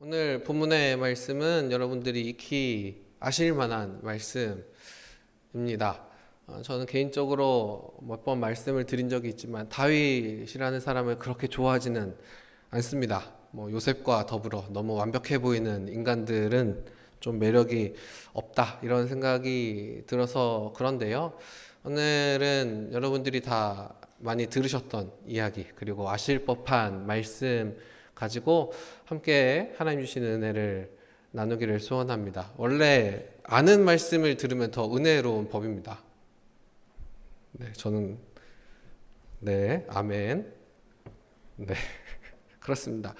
오늘 본문의 말씀은 여러분들이 익히 아실 만한 말씀입니다. 저는 개인적으로 몇 번 말씀을 드린 적이 있지만 다윗이라는 사람을 그렇게 좋아하지는 않습니다. 요셉과 더불어 너무 완벽해 보이는 인간들은 좀 매력이 없다 이런 생각이 들어서 그런데요. 오늘은 여러분들이 다 많이 들으셨던 이야기 그리고 아실 법한 말씀 가지고 함께 하나님 주시는 은혜를 나누기를 소원합니다. 원래 아는 말씀을 들으면 더 은혜로운 법입니다. 저는 아멘. 그렇습니다.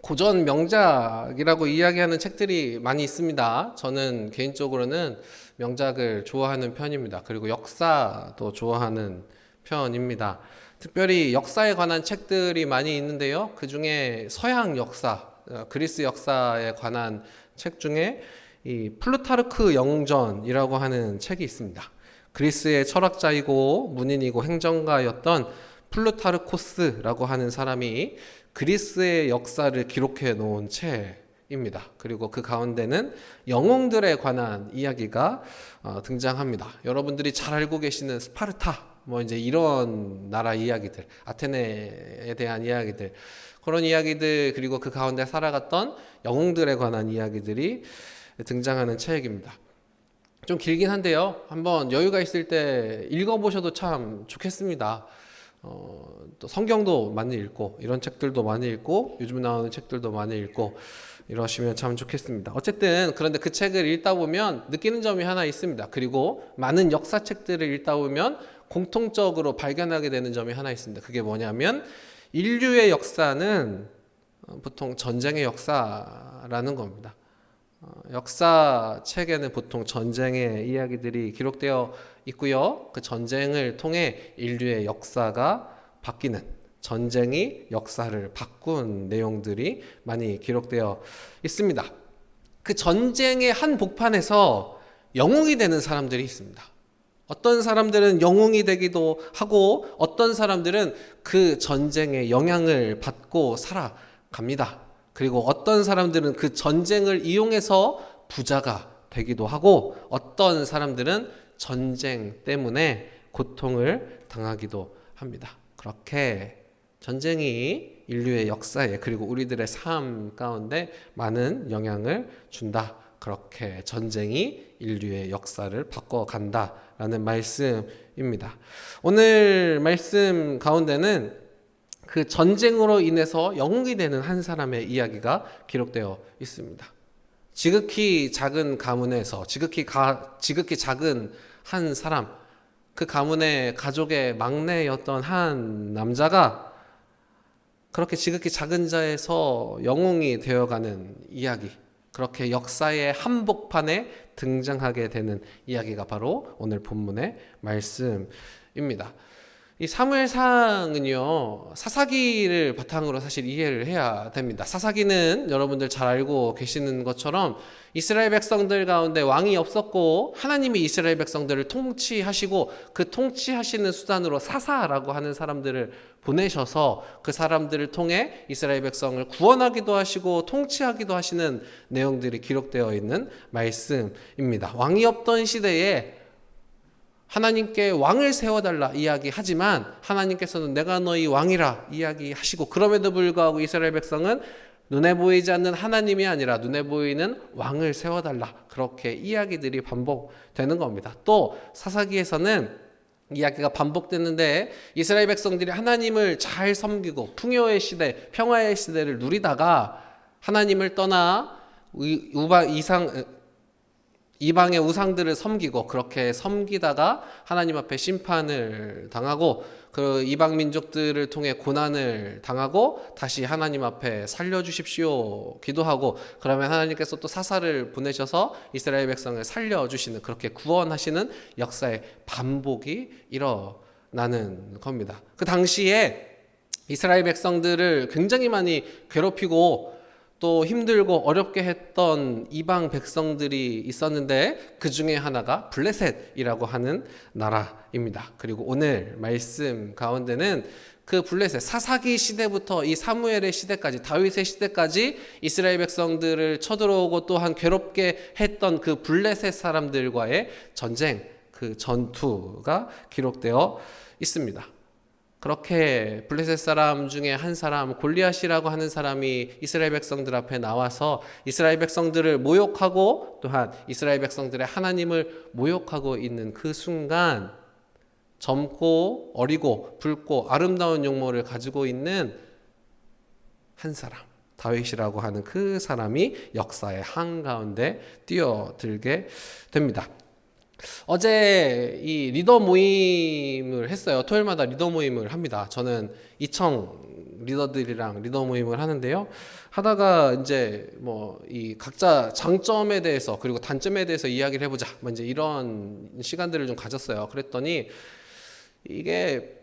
고전 명작이라고 이야기하는 책들이 많이 있습니다. 저는 개인적으로는 명작을 좋아하는 편입니다. 그리고 역사도 좋아하는 편입니다. 특별히 역사에 관한 책들이 많이 있는데요. 그 중에 서양 역사, 그리스 역사에 관한 책 중에 이 플루타르크 영전이라고 하는 책이 있습니다. 그리스의 철학자이고 문인이고 행정가였던 플루타르코스라고 하는 사람이 그리스의 역사를 기록해 놓은 책입니다. 그리고 그 가운데는 영웅들에 관한 이야기가 등장합니다. 여러분들이 잘 알고 계시는 스파르타, 이제 이런 나라 이야기들, 아테네에 대한 이야기들, 그런 이야기들, 그리고 그 가운데 살아갔던 영웅들에 관한 이야기들이 등장하는 책입니다. 좀 길긴 한데요. 한번 여유가 있을 때 읽어보셔도 참 좋겠습니다. 또 성경도 많이 읽고 이런 책들도 많이 읽고 요즘 나오는 책들도 많이 읽고 이러시면 참 좋겠습니다. 어쨌든 그런데 그 책을 읽다 보면 느끼는 점이 하나 있습니다. 그리고 많은 역사책들을 읽다 보면 공통적으로 발견하게 되는 점이 하나 있습니다. 그게 뭐냐면 인류의 역사는 보통 전쟁의 역사라는 겁니다. 역사책에는 보통 전쟁의 이야기들이 기록되어 있고요. 그 전쟁을 통해 인류의 역사가 바뀌는, 전쟁이 역사를 바꾼 내용들이 많이 기록되어 있습니다. 그 전쟁의 한 복판에서 영웅이 되는 사람들이 있습니다. 어떤 사람들은 영웅이 되기도 하고 어떤 사람들은 그 전쟁의 영향을 받고 살아갑니다. 그리고 어떤 사람들은 그 전쟁을 이용해서 부자가 되기도 하고 어떤 사람들은 전쟁 때문에 고통을 당하기도 합니다. 그렇게 전쟁이 인류의 역사에 그리고 우리들의 삶 가운데 많은 영향을 준다. 그렇게 전쟁이 인류의 역사를 바꿔간다라는 말씀입니다. 오늘 말씀 가운데는 그 전쟁으로 인해서 영웅이 되는 한 사람의 이야기가 기록되어 있습니다. 지극히 작은 가문에서 지극히 작은 한 사람, 그 가문의 가족의 막내였던 한 남자가 그렇게 지극히 작은 자에서 영웅이 되어가는 이야기, 그렇게 역사의 한복판에 등장하게 되는 이야기가 바로 오늘 본문의 말씀입니다. 이 사무엘상은요, 사사기를 바탕으로 사실 이해를 해야 됩니다. 사사기는 여러분들 잘 알고 계시는 것처럼 이스라엘 백성들 가운데 왕이 없었고 하나님이 이스라엘 백성들을 통치하시고 그 통치하시는 수단으로 사사라고 하는 사람들을 보내셔서 그 사람들을 통해 이스라엘 백성을 구원하기도 하시고 통치하기도 하시는 내용들이 기록되어 있는 말씀입니다. 왕이 없던 시대에 하나님께 왕을 세워달라 이야기하지만 하나님께서는 내가 너희 왕이라 이야기하시고 그럼에도 불구하고 이스라엘 백성은 눈에 보이지 않는 하나님이 아니라 눈에 보이는 왕을 세워달라 그렇게 이야기들이 반복되는 겁니다. 또 사사기에서는 이야기가 반복되는데 이스라엘 백성들이 하나님을 잘 섬기고 풍요의 시대, 평화의 시대를 누리다가 하나님을 떠나 이방의 우상들을 섬기고 그렇게 섬기다가 하나님 앞에 심판을 당하고 그 이방 민족들을 통해 고난을 당하고 다시 하나님 앞에 살려주십시오 기도하고 그러면 하나님께서 또 사사를 보내셔서 이스라엘 백성을 살려주시는 그렇게 구원하시는 역사의 반복이 일어나는 겁니다. 그 당시에 이스라엘 백성들을 굉장히 많이 괴롭히고 또 힘들고 어렵게 했던 이방 백성들이 있었는데 그 중에 하나가 블레셋이라고 하는 나라입니다. 그리고 오늘 말씀 가운데는 그 블레셋, 사사기 시대부터 이 사무엘의 시대까지, 다윗의 시대까지 이스라엘 백성들을 쳐들어오고 또한 괴롭게 했던 그 블레셋 사람들과의 전쟁, 그 전투가 기록되어 있습니다. 그렇게 블레셋 사람 중에 한 사람, 골리앗이라고 하는 사람이 이스라엘 백성들 앞에 나와서 이스라엘 백성들을 모욕하고 또한 이스라엘 백성들의 하나님을 모욕하고 있는 그 순간, 젊고 어리고 붉고 아름다운 용모를 가지고 있는 한 사람, 다윗이라고 하는 그 사람이 역사의 한가운데 뛰어들게 됩니다. 어제 이 리더 모임을 했어요. 토요일마다 리더 모임을 합니다. 저는 이청 리더들이랑 리더 모임을 하는데요. 하다가 이제 뭐 이 각자 장점에 대해서 그리고 단점에 대해서 이야기를 해보자. 뭐 이제 이런 시간들을 좀 가졌어요. 그랬더니 이게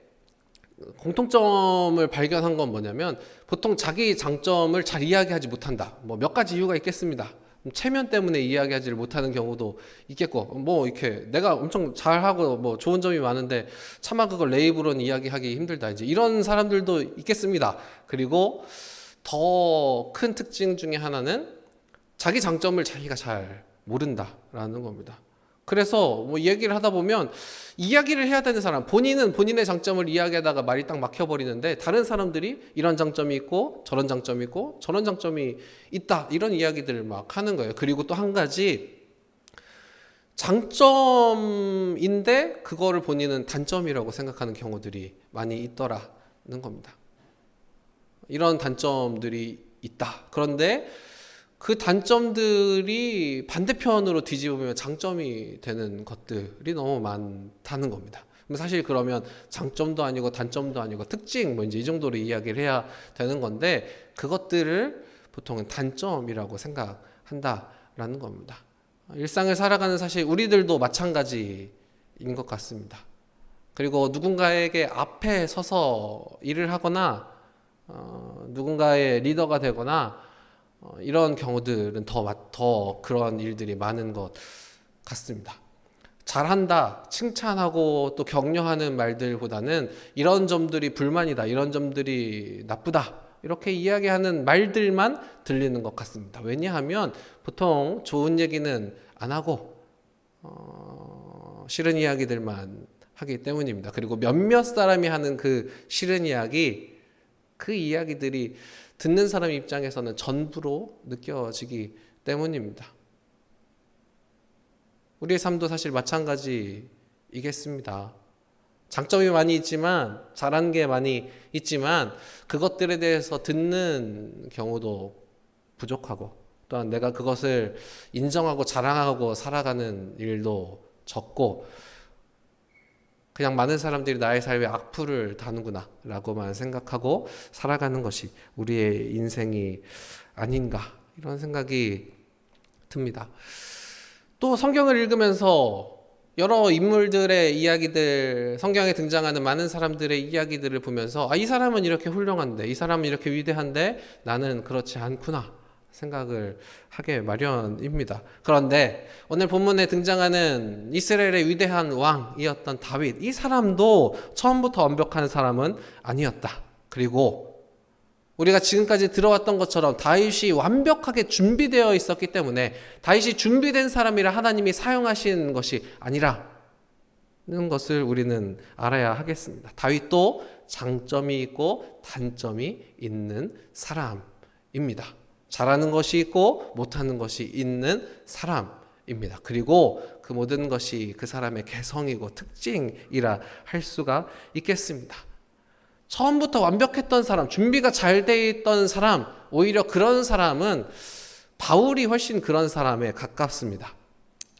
공통점을 발견한 건 뭐냐면 보통 자기 장점을 잘 이야기하지 못한다. 뭐 몇 가지 이유가 있겠습니다. 체면 때문에 이야기하지를 못하는 경우도 있겠고, 뭐 이렇게 내가 엄청 잘하고 뭐 좋은 점이 많은데 차마 그걸 내 입으로는 이야기하기 힘들다, 이제 이런 사람들도 있겠습니다. 그리고 더 큰 특징 중에 하나는 자기 장점을 자기가 잘 모른다라는 겁니다. 그래서 뭐 얘기를 하다 보면 이야기를 해야 되는 사람, 본인은 본인의 장점을 이야기하다가 말이 딱 막혀버리는데 다른 사람들이 이런 장점이 있고 저런 장점이 있고 저런 장점이 있다, 이런 이야기들을 막 하는 거예요. 그리고 또 한 가지, 장점인데 그거를 본인은 단점이라고 생각하는 경우들이 많이 있더라는 겁니다. 이런 단점들이 있다. 그런데 그 단점들이 반대편으로 뒤집으면 장점이 되는 것들이 너무 많다는 겁니다. 사실 그러면 장점도 아니고 단점도 아니고 특징, 뭐 이제 이 정도로 이야기를 해야 되는 건데 그것들을 보통은 단점이라고 생각한다라는 겁니다. 일상을 살아가는 사실 우리들도 마찬가지인 것 같습니다. 그리고 누군가에게 앞에 서서 일을 하거나 누군가의 리더가 되거나 이런 경우들은 더 그런 일들이 많은 것 같습니다. 잘한다, 칭찬하고 또 격려하는 말들보다는 이런 점들이 불만이다, 이런 점들이 나쁘다, 이렇게 이야기하는 말들만 들리는 것 같습니다. 왜냐하면 보통 좋은 얘기는 안 하고 싫은 이야기들만 하기 때문입니다. 그리고 몇몇 사람이 하는 그 싫은 이야기, 그 이야기들이 듣는 사람 입장에서는 전부로 느껴지기 때문입니다. 우리의 삶도 사실 마찬가지이겠습니다. 장점이 많이 있지만, 잘하는 게 많이 있지만 그것들에 대해서 듣는 경우도 부족하고, 또한 내가 그것을 인정하고 자랑하고 살아가는 일도 적고, 그냥 많은 사람들이 나의 삶에 악플을 다는구나 라고만 생각하고 살아가는 것이 우리의 인생이 아닌가, 이런 생각이 듭니다. 또 성경을 읽으면서 여러 인물들의 이야기들, 성경에 등장하는 많은 사람들의 이야기들을 보면서 이 사람은 이렇게 훌륭한데, 이 사람은 이렇게 위대한데 나는 그렇지 않구나 생각을 하게 마련입니다. 그런데 오늘 본문에 등장하는 이스라엘의 위대한 왕이었던 다윗, 이 사람도 처음부터 완벽한 사람은 아니었다. 그리고 우리가 지금까지 들어왔던 것처럼 다윗이 완벽하게 준비되어 있었기 때문에 다윗이 준비된 사람이라 하나님이 사용하신 것이 아니라는 것을 우리는 알아야 하겠습니다. 다윗도 장점이 있고 단점이 있는 사람입니다. 잘하는 것이 있고 못하는 것이 있는 사람입니다. 그리고 그 모든 것이 그 사람의 개성이고 특징이라 할 수가 있겠습니다. 처음부터 완벽했던 사람, 준비가 잘 돼 있던 사람, 오히려 그런 사람은 바울이 훨씬 그런 사람에 가깝습니다.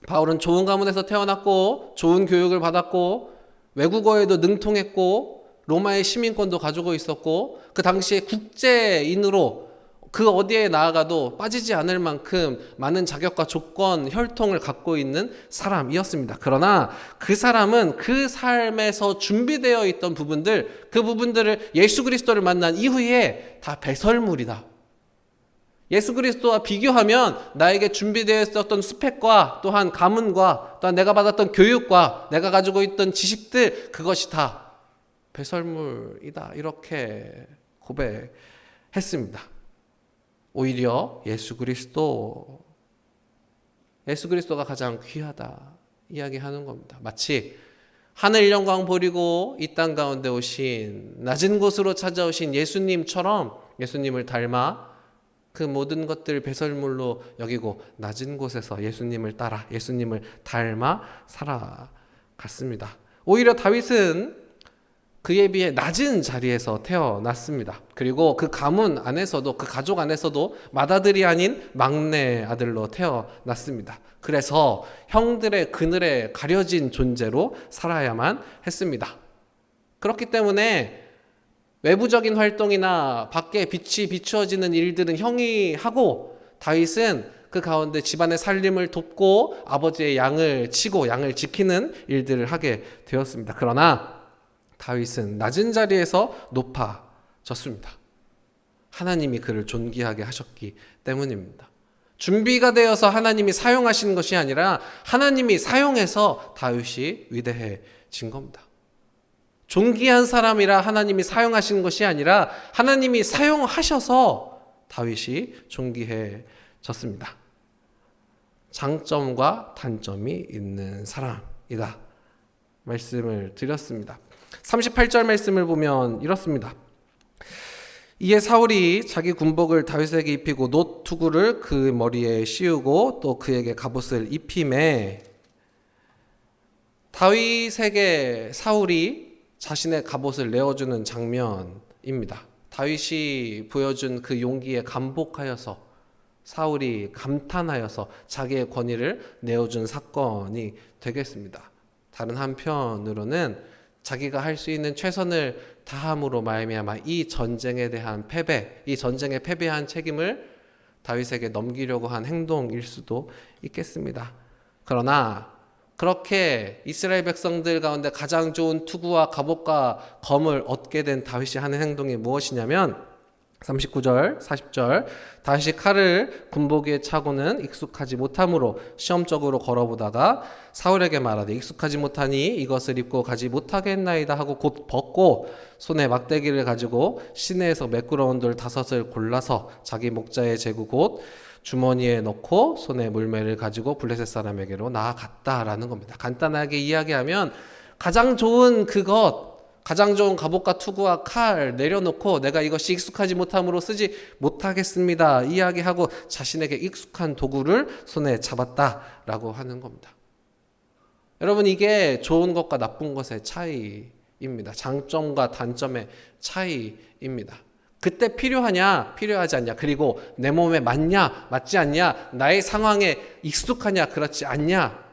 바울은 좋은 가문에서 태어났고 좋은 교육을 받았고 외국어에도 능통했고 로마의 시민권도 가지고 있었고 그 당시에 국제인으로 그 어디에 나아가도 빠지지 않을 만큼 많은 자격과 조건, 혈통을 갖고 있는 사람이었습니다. 그러나 그 사람은 그 삶에서 준비되어 있던 부분들, 그 부분들을 예수 그리스도를 만난 이후에 다 배설물이다, 예수 그리스도와 비교하면 나에게 준비되어 있었던 스펙과 또한 가문과 또한 내가 받았던 교육과 내가 가지고 있던 지식들, 그것이 다 배설물이다, 이렇게 고백했습니다. 오히려 예수 그리스도가 가장 귀하다 이야기하는 겁니다. 마치 하늘 영광 버리고 이 땅 가운데 오신, 낮은 곳으로 찾아오신 예수님처럼 예수님을 닮아 그 모든 것들 배설물로 여기고 낮은 곳에서 예수님을 따라 예수님을 닮아 살아갔습니다. 오히려 다윗은 그에 비해 낮은 자리에서 태어났습니다. 그리고 그 가문 안에서도, 그 가족 안에서도 맏아들이 아닌 막내 아들로 태어났습니다. 그래서 형들의 그늘에 가려진 존재로 살아야만 했습니다. 그렇기 때문에 외부적인 활동이나 밖에 빛이 비추어지는 일들은 형이 하고, 다윗은 그 가운데 집안의 살림을 돕고 아버지의 양을 치고 양을 지키는 일들을 하게 되었습니다. 그러나 다윗은 낮은 자리에서 높아졌습니다. 하나님이 그를 존귀하게 하셨기 때문입니다. 준비가 되어서 하나님이 사용하시는 것이 아니라 하나님이 사용해서 다윗이 위대해진 겁니다. 존귀한 사람이라 하나님이 사용하신 것이 아니라 하나님이 사용하셔서 다윗이 존귀해졌습니다. 장점과 단점이 있는 사람이다 말씀을 드렸습니다. 38절 말씀을 보면 이렇습니다. 이에 사울이 자기 군복을 다윗에게 입히고 놋투구를 그 머리에 씌우고 또 그에게 갑옷을 입히매, 다윗에게 사울이 자신의 갑옷을 내어주는 장면입니다. 다윗이 보여준 그 용기에 감복하여서 사울이 감탄하여서 자기의 권위를 내어준 사건이 되겠습니다. 다른 한편으로는 자기가 할 수 있는 최선을 다함으로 말미암아 이 전쟁에 대한 패배, 이 전쟁에 패배한 책임을 다윗에게 넘기려고 한 행동일 수도 있겠습니다. 그러나 그렇게 이스라엘 백성들 가운데 가장 좋은 투구와 갑옷과 검을 얻게 된 다윗이 하는 행동이 무엇이냐면 39절, 40절, 다윗이 칼을 군복에 차고는 익숙하지 못함으로 시험적으로 걸어보다가 사울에게 말하되 익숙하지 못하니 이것을 입고 가지 못하겠나이다 하고 곧 벗고 손에 막대기를 가지고 시내에서 매끄러운 돌 5을 골라서 자기 목자의 제구 곧 주머니에 넣고 손에 물매를 가지고 블레셋 사람에게로 나아갔다라는 겁니다. 간단하게 이야기하면 가장 좋은 그것, 가장 좋은 갑옷과 투구와 칼 내려놓고 내가 이것이 익숙하지 못함으로 쓰지 못하겠습니다 이야기하고 자신에게 익숙한 도구를 손에 잡았다라고 하는 겁니다. 여러분, 이게 좋은 것과 나쁜 것의 차이입니다. 장점과 단점의 차이입니다. 그때 필요하냐 필요하지 않냐, 그리고 내 몸에 맞냐 맞지 않냐, 나의 상황에 익숙하냐 그렇지 않냐.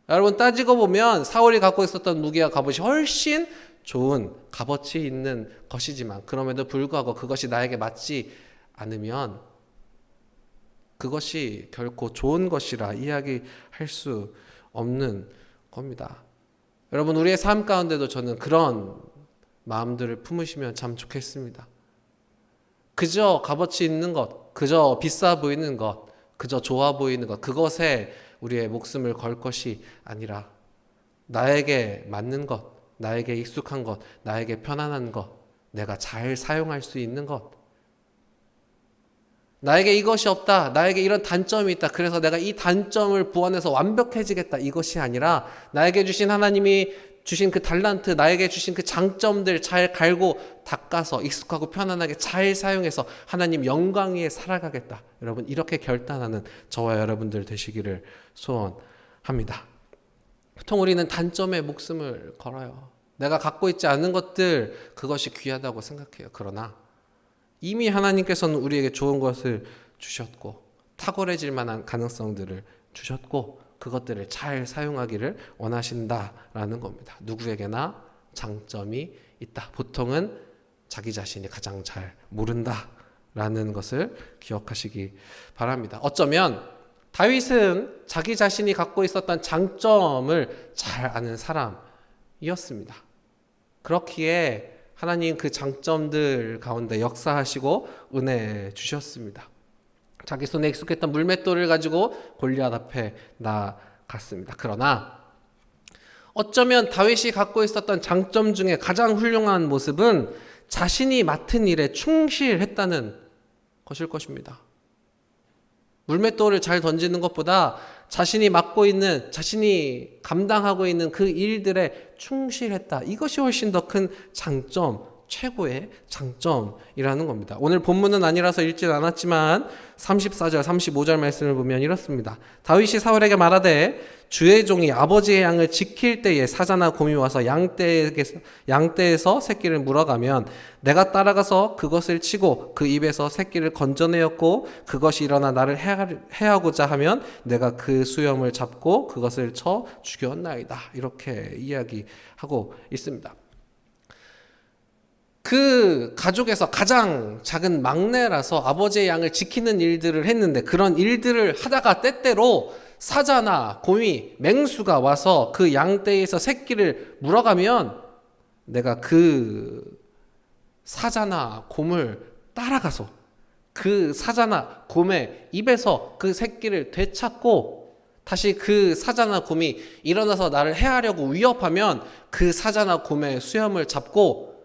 여러분, 따지고 보면 사울이 갖고 있었던 무기와 갑옷이 훨씬 좋은 값어치 있는 것이지만 그럼에도 불구하고 그것이 나에게 맞지 않으면 그것이 결코 좋은 것이라 이야기할 수 없는 겁니다. 여러분, 우리의 삶 가운데도 저는 그런 마음들을 품으시면 참 좋겠습니다. 그저 값어치 있는 것, 그저 비싸 보이는 것, 그저 좋아 보이는 것, 그것에 우리의 목숨을 걸 것이 아니라 나에게 맞는 것, 나에게 익숙한 것, 나에게 편안한 것, 내가 잘 사용할 수 있는 것, 나에게 이것이 없다, 나에게 이런 단점이 있다, 그래서 내가 이 단점을 보완해서 완벽해지겠다, 이것이 아니라 나에게 주신 하나님이 주신 그 달란트, 나에게 주신 그 장점들 잘 갈고 닦아서 익숙하고 편안하게 잘 사용해서 하나님 영광 위에 살아가겠다. 여러분, 이렇게 결단하는 저와 여러분들 되시기를 소원합니다. 보통 우리는 단점에 목숨을 걸어요. 내가 갖고 있지 않은 것들, 그것이 귀하다고 생각해요. 그러나 이미 하나님께서는 우리에게 좋은 것을 주셨고 탁월해질 만한 가능성들을 주셨고 그것들을 잘 사용하기를 원하신다라는 겁니다. 누구에게나 장점이 있다. 보통은 자기 자신이 가장 잘 모른다라는 것을 기억하시기 바랍니다. 어쩌면 다윗은 자기 자신이 갖고 있었던 장점을 잘 아는 사람이었습니다. 그렇기에 하나님 그 장점들 가운데 역사하시고 은혜 주셨습니다. 자기 손에 익숙했던 물맷돌을 가지고 골리앗 앞에 나아갔습니다. 그러나 어쩌면 다윗이 갖고 있었던 장점 중에 가장 훌륭한 모습은 자신이 맡은 일에 충실했다는 것일 것입니다. 물맷돌을 잘 던지는 것보다 자신이 감당하고 있는 그 일들에 충실했다. 이것이 훨씬 더 큰 장점, 최고의 장점이라는 겁니다. 오늘 본문은 아니라서 읽진 않았지만 34절, 35절 말씀을 보면 이렇습니다. 다윗이 사울에게 말하되 주의 종이 아버지의 양을 지킬 때에 사자나 곰이 와서 양떼에서 새끼를 물어가면 내가 따라가서 그것을 치고 그 입에서 새끼를 건져내었고 그것이 일어나 나를 해하고자 하면 내가 그 수염을 잡고 그것을 쳐 죽였나이다. 이렇게 이야기하고 있습니다. 그 가족에서 가장 작은 막내라서 아버지의 양을 지키는 일들을 했는데 그런 일들을 하다가 때때로 사자나 곰이 맹수가 와서 그 양떼에서 새끼를 물어가면 내가 그 사자나 곰을 따라가서 그 사자나 곰의 입에서 그 새끼를 되찾고 다시 그 사자나 곰이 일어나서 나를 해하려고 위협하면 그 사자나 곰의 수염을 잡고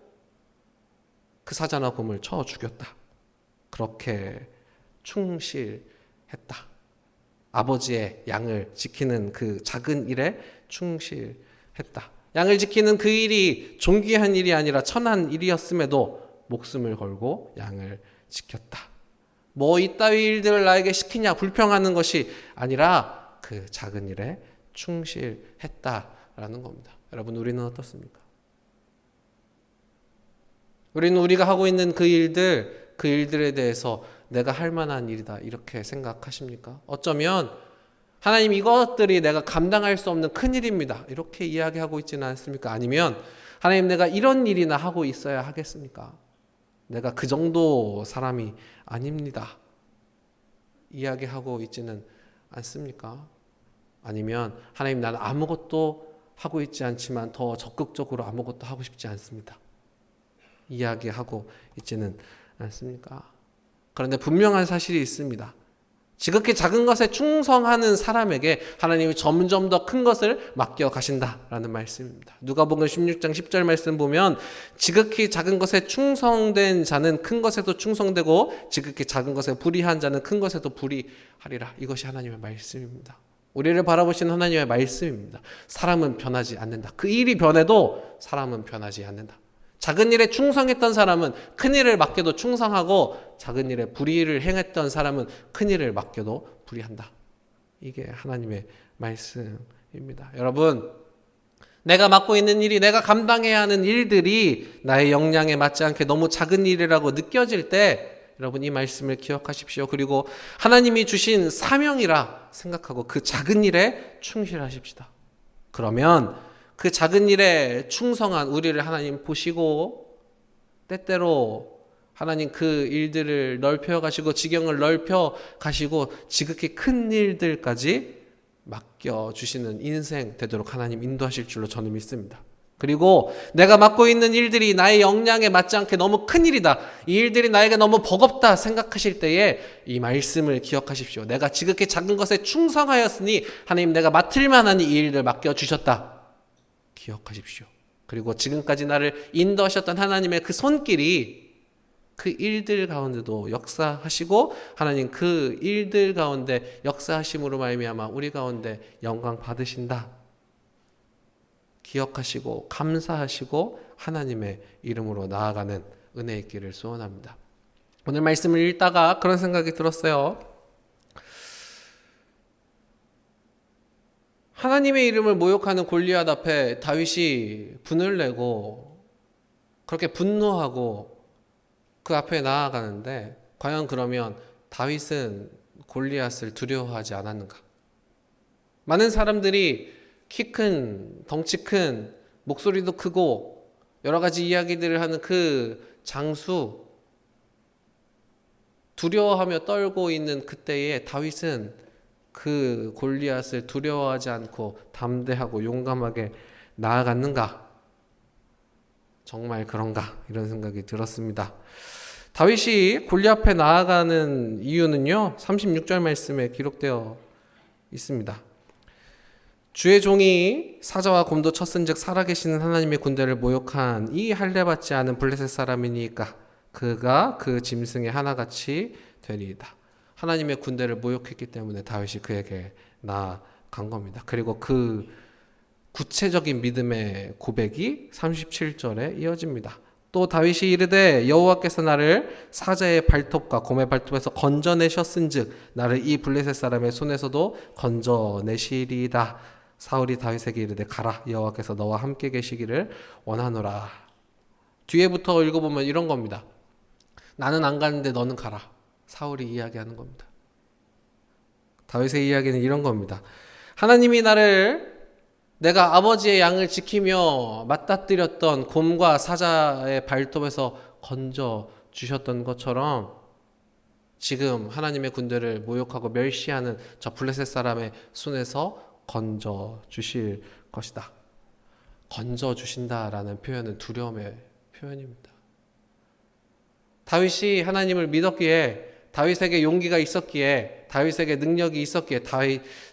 그 사자나 곰을 쳐 죽였다. 그렇게 충실했다. 아버지의 양을 지키는 그 작은 일에 충실했다. 양을 지키는 그 일이 존귀한 일이 아니라 천한 일이었음에도 목숨을 걸고 양을 지켰다. 뭐 이따위 일들을 나에게 시키냐 불평하는 것이 아니라 그 작은 일에 충실했다라는 겁니다. 여러분, 우리는 어떻습니까? 우리는 우리가 하고 있는 그 일들에 대해서 내가 할 만한 일이다 이렇게 생각하십니까? 어쩌면 하나님 이것들이 내가 감당할 수 없는 큰일입니다 이렇게 이야기하고 있지는 않습니까? 아니면 하나님 내가 이런 일이나 하고 있어야 하겠습니까? 내가 그 정도 사람이 아닙니다 이야기하고 있지는 않습니까? 아니면 하나님 나는 아무것도 하고 있지 않지만 더 적극적으로 아무것도 하고 싶지 않습니다 이야기하고 있지는 않습니까? 그런데 분명한 사실이 있습니다. 지극히 작은 것에 충성하는 사람에게 하나님이 점점 더 큰 것을 맡겨 가신다라는 말씀입니다. 누가복음 16장 10절 말씀 보면 지극히 작은 것에 충성된 자는 큰 것에도 충성되고 지극히 작은 것에 불의한 자는 큰 것에도 불의하리라. 이것이 하나님의 말씀입니다. 우리를 바라보시는 하나님의 말씀입니다. 사람은 변하지 않는다. 그 일이 변해도 사람은 변하지 않는다. 작은 일에 충성했던 사람은 큰 일을 맡겨도 충성하고 작은 일에 불의를 행했던 사람은 큰 일을 맡겨도 불의한다. 이게 하나님의 말씀입니다. 여러분, 내가 맡고 있는 일이 내가 감당해야 하는 일들이 나의 역량에 맞지 않게 너무 작은 일이라고 느껴질 때 여러분 이 말씀을 기억하십시오. 그리고 하나님이 주신 사명이라 생각하고 그 작은 일에 충실하십시다. 그러면 그 작은 일에 충성한 우리를 하나님 보시고 때때로 하나님 그 일들을 넓혀 가시고 지경을 넓혀 가시고 지극히 큰 일들까지 맡겨주시는 인생 되도록 하나님 인도하실 줄로 저는 믿습니다. 그리고 내가 맡고 있는 일들이 나의 역량에 맞지 않게 너무 큰 일이다. 이 일들이 나에게 너무 버겁다 생각하실 때에 이 말씀을 기억하십시오. 내가 지극히 작은 것에 충성하였으니 하나님 내가 맡을 만한 이 일을 맡겨주셨다. 기억하십시오. 그리고 지금까지 나를 인도하셨던 하나님의 그 손길이 그 일들 가운데도 역사하시고 하나님 그 일들 가운데 역사하심으로 말미암아 우리 가운데 영광 받으신다. 기억하시고 감사하시고 하나님의 이름으로 나아가는 은혜 있기를 소원합니다. 오늘 말씀을 읽다가 그런 생각이 들었어요. 하나님의 이름을 모욕하는 골리앗 앞에 다윗이 분을 내고 그렇게 분노하고 그 앞에 나아가는데 과연 그러면 다윗은 골리앗을 두려워하지 않았는가? 많은 사람들이 키 큰, 덩치 큰, 목소리도 크고 여러 가지 이야기들을 하는 그 장수 두려워하며 떨고 있는 그때에 다윗은 그 골리앗을 두려워하지 않고 담대하고 용감하게 나아갔는가? 정말 그런가? 이런 생각이 들었습니다. 다윗이 골리앗 앞에 나아가는 이유는요, 36절 말씀에 기록되어 있습니다. 주의 종이 사자와 곰도 쳤은즉 살아계시는 하나님의 군대를 모욕한 이 할례받지 않은 블레셋 사람이니까 그가 그 짐승의 하나같이 되리이다. 하나님의 군대를 모욕했기 때문에 다윗이 그에게 나아간 겁니다. 그리고 그 구체적인 믿음의 고백이 37절에 이어집니다. 또 다윗이 이르되 여호와께서 나를 사자의 발톱과 곰의 발톱에서 건져내셨은즉 나를 이 블레셋 사람의 손에서도 건져내시리이다. 사울이 다윗에게 이르되 가라, 여호와께서 너와 함께 계시기를 원하노라. 뒤에부터 읽어보면 이런 겁니다. 나는 안 가는데 너는 가라. 사울이 이야기하는 겁니다. 다윗의 이야기는 이런 겁니다. 하나님이 나를 내가 아버지의 양을 지키며 맞닥뜨렸던 곰과 사자의 발톱에서 건져 주셨던 것처럼 지금 하나님의 군대를 모욕하고 멸시하는 저 블레셋 사람의 손에서 건져 주실 것이다. 건져 주신다라는 표현은 두려움의 표현입니다. 다윗이 하나님을 믿었기에, 다윗에게 용기가 있었기에, 다윗에게 능력이 있었기에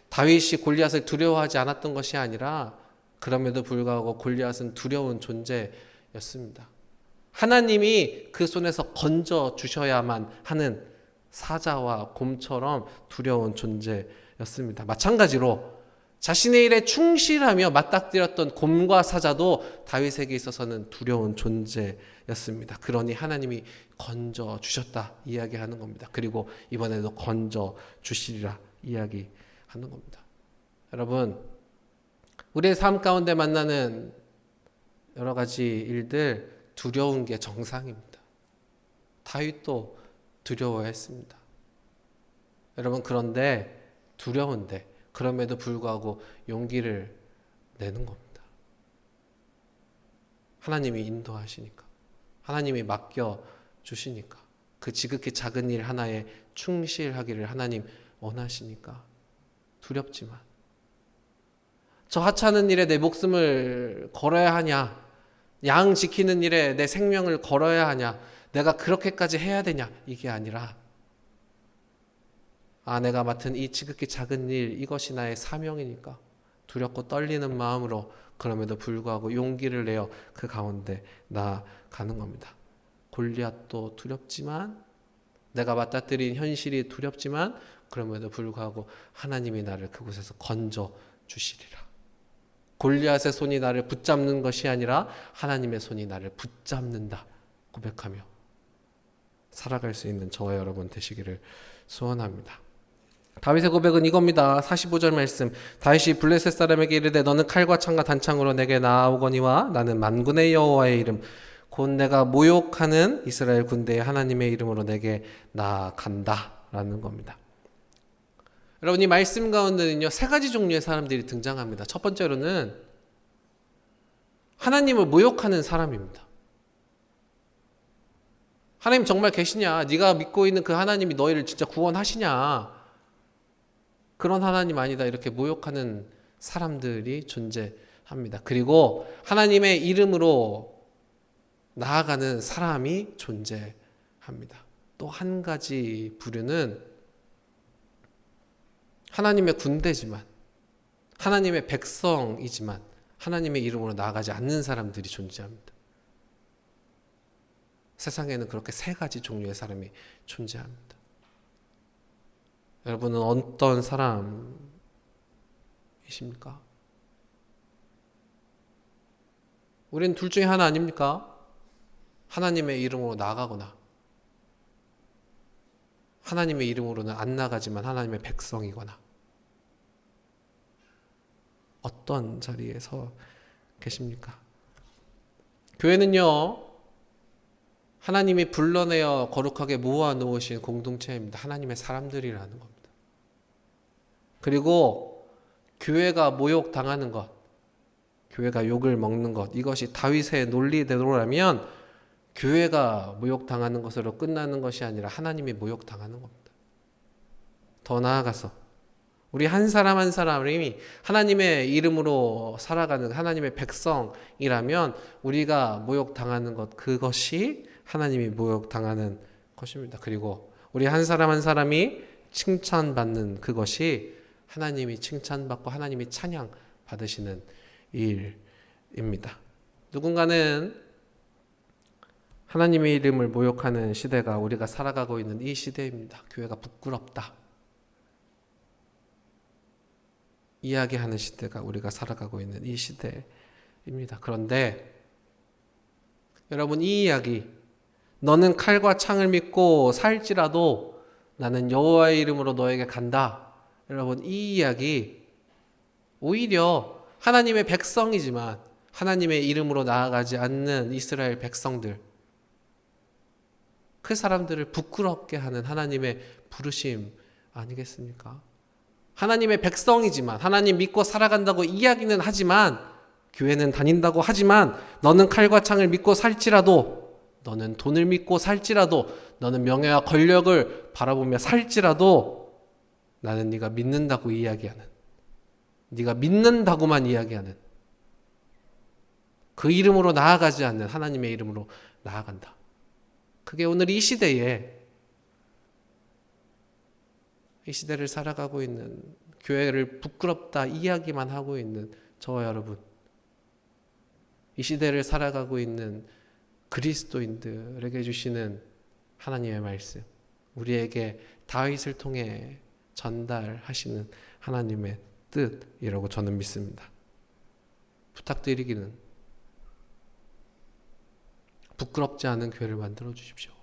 다윗이 골리앗을 두려워하지 않았던 것이 아니라 그럼에도 불구하고 골리앗은 두려운 존재였습니다. 하나님이 그 손에서 건져 주셔야만 하는 사자와 곰처럼 두려운 존재였습니다. 마찬가지로 자신의 일에 충실하며 맞닥뜨렸던 곰과 사자도 다윗에게 있어서는 두려운 존재였습니다. 그러니 하나님이 건져 주셨다 이야기하는 겁니다. 그리고 이번에도 건져 주시리라 이야기하는 겁니다. 여러분, 우리의 삶 가운데 만나는 여러 가지 일들, 두려운 게 정상입니다. 다윗도 두려워했습니다. 여러분, 그런데 두려운데 그럼에도 불구하고 용기를 내는 겁니다. 하나님이 인도하시니까, 하나님이 맡겨 주시니까, 그 지극히 작은 일 하나에 충실하기를 하나님 원하시니까 두렵지만, 저 하찮은 일에 내 목숨을 걸어야 하냐, 양 지키는 일에 내 생명을 걸어야 하냐, 내가 그렇게까지 해야 되냐, 이게 아니라 내가 맡은 이 지극히 작은 일, 이것이 나의 사명이니까 두렵고 떨리는 마음으로 그럼에도 불구하고 용기를 내어 그 가운데 나아가는 겁니다. 골리앗도 두렵지만, 내가 맞닥뜨린 현실이 두렵지만 그럼에도 불구하고 하나님이 나를 그곳에서 건져 주시리라. 골리앗의 손이 나를 붙잡는 것이 아니라 하나님의 손이 나를 붙잡는다 고백하며 살아갈 수 있는 저와 여러분 되시기를 소원합니다. 다윗의 고백은 이겁니다. 45절 말씀. 다윗이 블레셋 사람에게 이르되 너는 칼과 창과 단창으로 내게 나아오거니와 나는 만군의 여호와의 이름 곧 내가 모욕하는 이스라엘 군대의 하나님의 이름으로 내게 나아간다 라는 겁니다. 여러분, 이 말씀 가운데는요, 세 가지 종류의 사람들이 등장합니다. 첫 번째로는 하나님을 모욕하는 사람입니다. 하나님 정말 계시냐? 네가 믿고 있는 그 하나님이 너희를 진짜 구원하시냐? 그런 하나님 아니다, 이렇게 모욕하는 사람들이 존재합니다. 그리고 하나님의 이름으로 나아가는 사람이 존재합니다. 또 한 가지 부류는 하나님의 군대지만, 하나님의 백성이지만 하나님의 이름으로 나아가지 않는 사람들이 존재합니다. 세상에는 그렇게 세 가지 종류의 사람이 존재합니다. 여러분은 어떤 사람이십니까? 우리는 둘 중에 하나 아닙니까? 하나님의 이름으로 나아가거나 하나님의 이름으로는 안 나가지만 하나님의 백성이거나, 어떤 자리에 서 계십니까? 교회는요, 하나님이 불러내어 거룩하게 모아놓으신 공동체입니다. 하나님의 사람들이라는 겁니다. 그리고 교회가 모욕당하는 것, 교회가 욕을 먹는 것, 이것이 다윗의 논리대로라면 교회가 모욕당하는 것으로 끝나는 것이 아니라 하나님이 모욕당하는 겁니다. 더 나아가서 우리 한 사람 한 사람이 하나님의 이름으로 살아가는 하나님의 백성이라면 우리가 모욕당하는 것, 그것이 하나님이 모욕당하는 것입니다. 그리고 우리 한 사람 한 사람이 칭찬받는 그것이 하나님이 칭찬받고 하나님이 찬양 받으시는 일입니다. 누군가는 하나님의 이름을 모욕하는 시대가 우리가 살아가고 있는 이 시대입니다. 교회가 부끄럽다 이야기하는 시대가 우리가 살아가고 있는 이 시대입니다. 그런데 여러분, 이 이야기, 너는 칼과 창을 믿고 살지라도 나는 여호와의 이름으로 너에게 간다. 여러분, 이 이야기 오히려 하나님의 백성이지만 하나님의 이름으로 나아가지 않는 이스라엘 백성들, 그 사람들을 부끄럽게 하는 하나님의 부르심 아니겠습니까? 하나님의 백성이지만 하나님 믿고 살아간다고 이야기는 하지만, 교회는 다닌다고 하지만, 너는 칼과 창을 믿고 살지라도, 너는 돈을 믿고 살지라도, 너는 명예와 권력을 바라보며 살지라도 나는 네가 믿는다고 이야기하는, 네가 믿는다고만 이야기하는, 그 이름으로 나아가지 않는 하나님의 이름으로 나아간다. 그게 오늘 이 시대에, 이 시대를 살아가고 있는, 교회를 부끄럽다 이야기만 하고 있는 저와 여러분, 이 시대를 살아가고 있는 그리스도인들에게 주시는 하나님의 말씀, 우리에게 다윗을 통해 전달하시는 하나님의 뜻이라고 저는 믿습니다. 부탁드리기는 부끄럽지 않은 교회를 만들어 주십시오.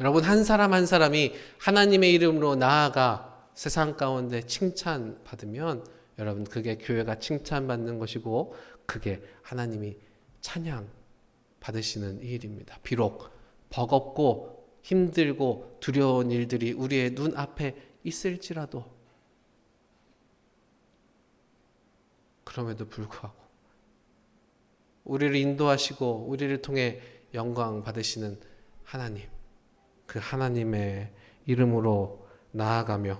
여러분, 한 사람 한 사람이 하나님의 이름으로 나아가 세상 가운데 칭찬받으면 여러분, 그게 교회가 칭찬받는 것이고 그게 하나님이 찬양 받으시는 일입니다. 비록 버겁고 힘들고 두려운 일들이 우리의 눈앞에 있을지라도, 그럼에도 불구하고 우리를 인도하시고 우리를 통해 영광 받으시는 하나님, 그 하나님의 이름으로 나아가며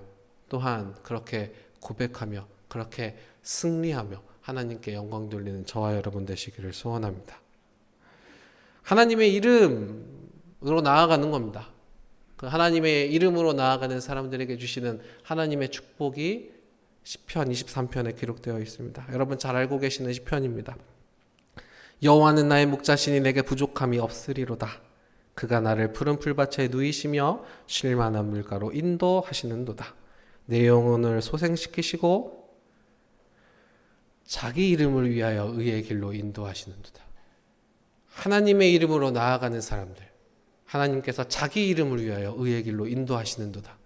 또한 그렇게 고백하며 그렇게 승리하며 하나님께 영광 돌리는 저와 여러분 되시기를 소원합니다. 하나님의 이름으로 나아가는 겁니다. 그 하나님의 이름으로 나아가는 사람들에게 주시는 하나님의 축복이 시편 23편에 기록되어 있습니다. 여러분 잘 알고 계시는 시편입니다. 여호와는 나의 목자시니 내게 부족함이 없으리로다. 그가 나를 푸른 풀밭에 누이시며 쉴 만한 물가로 인도하시는도다. 내 영혼을 소생시키시고 자기 이름을 위하여 의의 길로 인도하시는도다. 하나님의 이름으로 나아가는 사람들, 하나님께서 자기 이름을 위하여 의의 길로 인도하시는도다.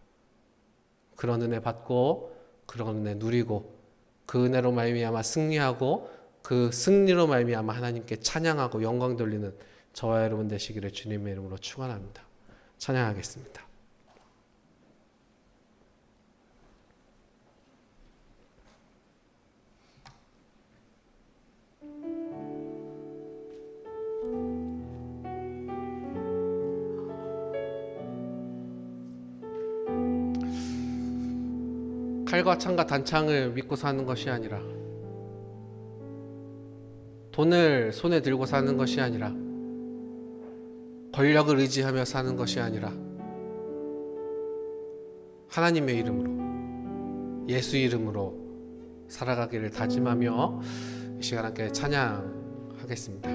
그런 은혜 받고 그런 은혜 누리고 그 은혜로 말미암아 승리하고 그 승리로 말미암아 하나님께 찬양하고 영광 돌리는 저와 여러분 되시기를 주님의 이름으로 축원합니다. 찬양하겠습니다. 칼과 창과 단창을 믿고 사는 것이 아니라, 돈을 손에 들고 사는 것이 아니라, 권력을 의지하며 사는 것이 아니라 하나님의 이름으로, 예수 이름으로 살아가기를 다짐하며 이 시간 함께 찬양하겠습니다.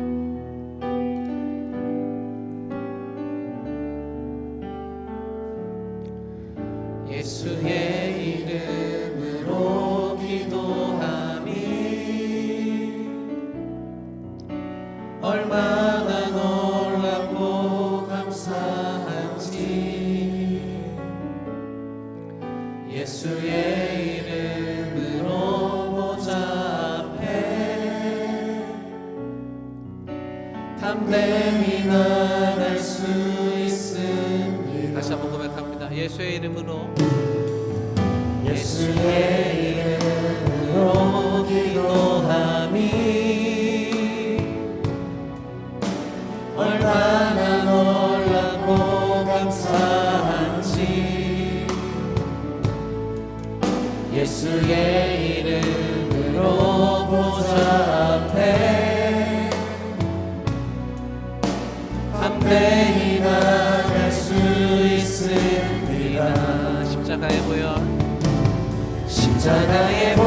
예수의 이름으로 기도함이 얼마나 놀랍고 감사한지, 예수의 이름으로 보좌 앞에 담대히 나갈 수 있습니다. 다시 한번 고백합니다. 예수의 이름으로, 예수의 이름으로 기도함이 얼마나 놀랍고 감사한지, 예수의 이름으로 보좌 앞에 담대히 담대히 나갈 수 있습니다. 십자가의 보혈, 십자가의 보혈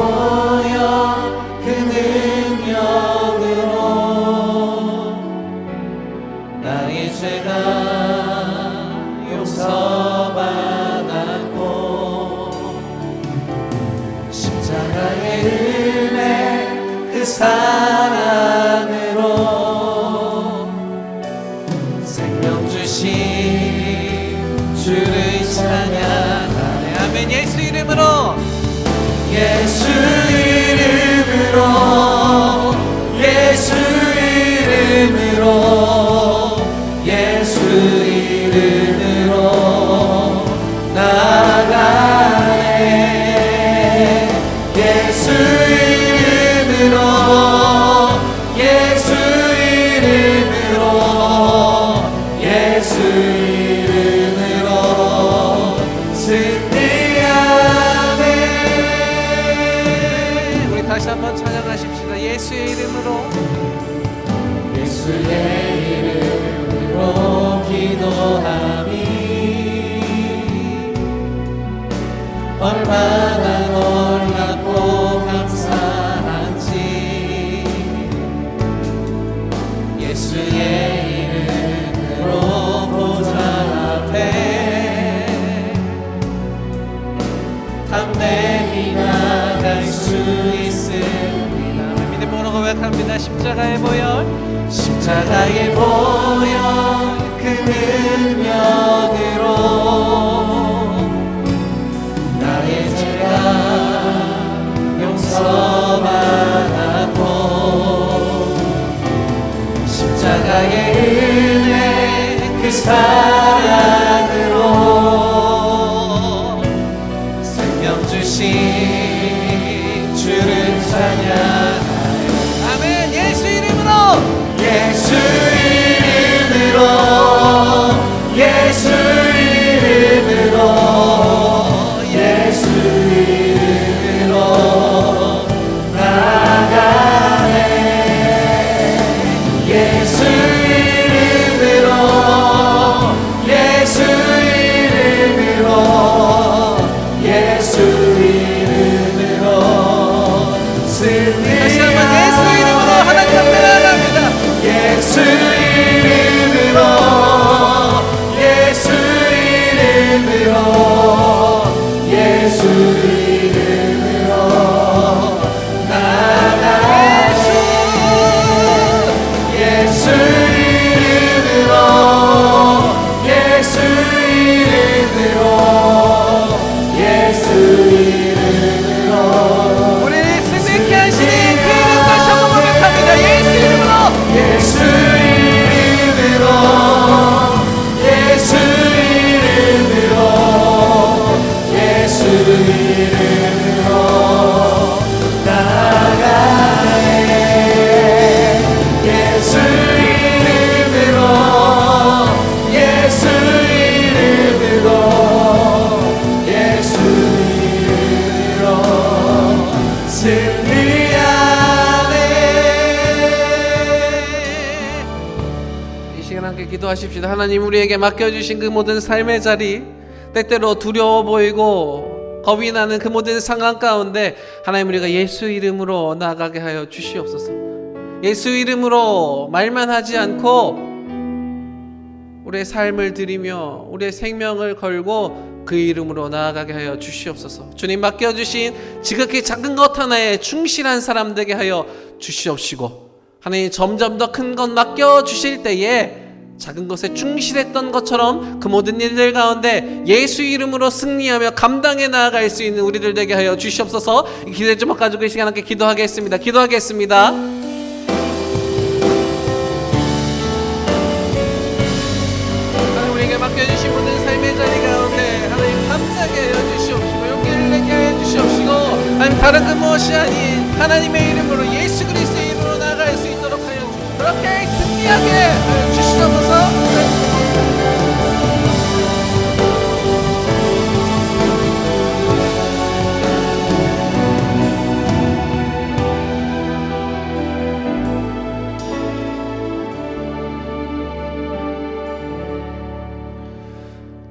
그 능력으로 나의 죄가 용서받았고 십자가의 은혜 그 사랑으로 생명 주신 주를 찬양하네. 아멘. 예수 이름으로, 예수 이름으로, 예수 이름으로, 예수 이름으로 나가네. 예수 이름으로, 예수 이름으로, 예수 이름으로 승리하네. 우리 다시 한번 찬양하십시다. 예수의 이름으로, 예수의 이름으로 기도하니 얼마나 놀랍고 감사한지. 예수의 이름으로 보좌 앞에 담대히 나갈 수 있습니다. 믿음으로 고백합니다. 십자가의 보혈, 십자가의 보혈 그 능력으로 나의 죄가 용서받았고 십자가의 은혜 그 사랑으로 생명 주신 주를 찬양하여 아멘. 예수 이름으로, 예수 이름으로, 예수 이름으로, 예수 이름으로 나가네. 예수 이름으로, 예수 이름으로, 예수 이름으로 승리. 다시 한번 예수 이름으로 하나님 앞에 나아갑니다. 예수 이름으로, 예수 이름으로, 예수 이름으로 나가네. 예수 이름으로, 예수 이름으로, 예수 이름으로 우리 승리케 하시니 그 이름 다시 한번 고백합니다. 예수 이름으로, 예수 이름으로, 예수 이름으로, 예수 이름으로 나가네. 예수 이름으로, 예수 이름으로, 예수 이름으로 승리하네. 이 시간 함께 기도하십시다. 하나님, 우리에게 맡겨주신 그 모든 삶의 자리, 때때로 두려워 보이고 겁이 나는 그 모든 상황 가운데 하나님, 우리가 예수 이름으로 나아가게 하여 주시옵소서. 예수 이름으로 말만 하지 않고 우리의 삶을 드리며 우리의 생명을 걸고 그 이름으로 나아가게 하여 주시옵소서. 주님, 맡겨주신 지극히 작은 것 하나에 충실한 사람 되게 하여 주시옵시고, 하나님, 점점 더 큰 것 맡겨주실 때에 작은 것에 충실했던 것처럼 그 모든 일들 가운데 예수 이름으로 승리하며 감당해 나아갈 수 있는 우리들 되게 하여 주시옵소서. 이 기대 좀 가지고 이 시간 함께 기도하겠습니다. 기도하겠습니다. 하나님, 우리에게 맡겨주신 모든 삶의 자리 가운데 하나님 감사하게 하여 주시옵시고 용기를 내게 하여 주시옵시고, 하나님, 다른 그 무엇이 아닌 하나님의 이름으로 예수 그리스도의 이름으로 나아갈 수 있도록 하여 주시옵소서. 그렇게 승리하게 하여 주시옵소서.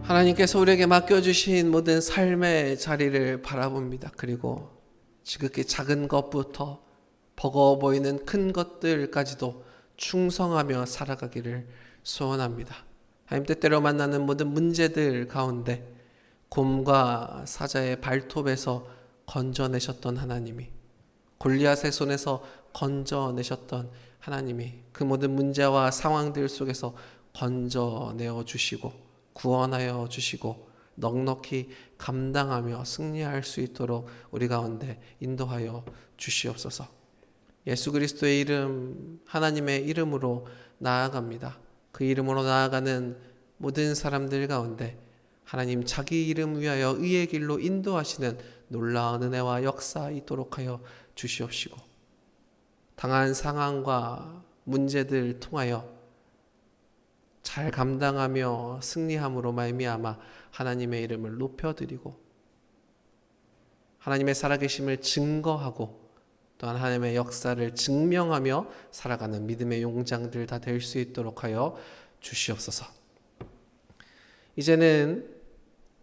하나님께서 우리에게 맡겨주신 모든 삶의 자리를 바라봅니다. 그리고 지극히 작은 것부터 버거워 보이는 큰 것들까지도 충성하며 살아가기를 소원합니다. 하나님 때때로 만나는 모든 문제들 가운데 곰과 사자의 발톱에서 건져내셨던 하나님이, 골리앗의 손에서 건져내셨던 하나님이 그 모든 문제와 상황들 속에서 건져내어 주시고 구원하여 주시고 넉넉히 감당하며 승리할 수 있도록 우리 가운데 인도하여 주시옵소서. 예수 그리스도의 이름, 하나님의 이름으로 나아갑니다. 그 이름으로 나아가는 모든 사람들 가운데 하나님 자기 이름 위하여 의의 길로 인도하시는 놀라운 은혜와 역사 있도록 하여 주시옵시고, 당한 상황과 문제들 통하여 잘 감당하며 승리함으로 말미암아 하나님의 이름을 높여드리고 하나님의 살아계심을 증거하고 또한 하나님의 역사를 증명하며 살아가는 믿음의 용장들 다 될 수 있도록 하여 주시옵소서. 이제는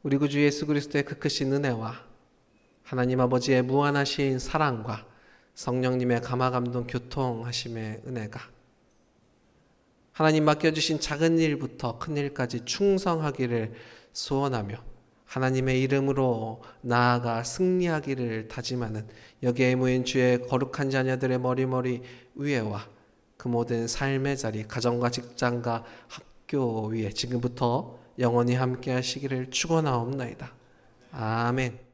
우리 구주 예수 그리스도의 그 크신 은혜와 하나님 아버지의 무한하신 사랑과 성령님의 감화감동 교통하심의 은혜가 하나님 맡겨주신 작은 일부터 큰 일까지 충성하기를 소원하며 하나님의 이름으로 나아가 승리하기를 다짐하는 여기에 모인 주의 거룩한 자녀들의 머리머리 위에와 그 모든 삶의 자리, 가정과 직장과 학교 위에 지금부터 영원히 함께 하시기를 축원하옵나이다. 아멘.